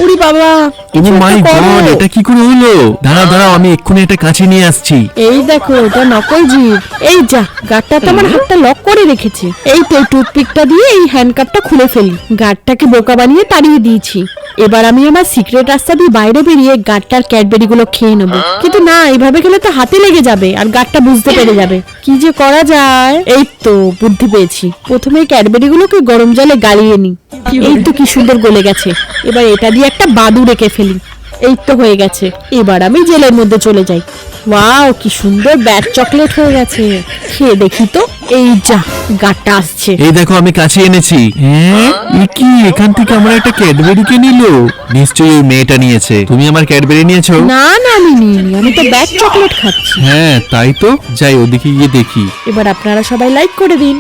উড়ি বাবা, ও মাই গড, এটা কি করে হলো? দাঁড়াও দাঁড়াও, আমি এক্ষুনি এটা কাছে নিয়ে আসছি। এই দেখো, এটা নকল জিভ। এই যা, গার্ডটা তো আমার হাতটা লক করে রেখেছে। এই তো টুথপিকটা দিয়ে এই হ্যান্ডকাপটা খুলে ফেলি। গার্ডটাকে বোকা বানিয়ে তাড়িয়ে দিয়েছি। এবার আমি আমার সিক্রেট রাস্তা দিয়ে বাইরে বেরিয়ে গার্ডটার ক্যাডবেরি গুলো খেয়ে নেবো। কিন্তু না, এইভাবে খেলে তো হাতে লেগে যাবে আর গার্ডটা বুঝতে পেরে যাবে। কি যে করা যায়? এই তো বুদ্ধি পেয়েছি। প্রথমে ক্যাডবেরি গুলোকে গরম জলে গালিয়ে নি। এই তো কি সুন্দর গলে গেছে। এবার এটা দিয়ে একটা বাদু রেখে ফেলি। এই তো হয়ে গেছে। এবার আমি জেলের মধ্যে চলে যাই। ওয়াও, কি সুন্দর ব্যাট চকলেট হয়ে গেছে। খেয়ে দেখি তো। এই যা, গাটটা আসছে। এই দেখো, আমি কাছে এনেছি। হ্যাঁ, কি এখান থেকে আমার একটা ক্যাডবেরি কে নিল? নিশ্চয়ই ওই মেয়েটা নিয়েছে। তুমি আমার ক্যাডবেরি নিয়েছো? না না, আমি নিইনি, আমি তো ব্যাট চকলেট খাচ্ছি। হ্যাঁ তাই তো, যাই ওদিকে গিয়ে দেখি। এবার আপনারা সবাই লাইক করে দিন।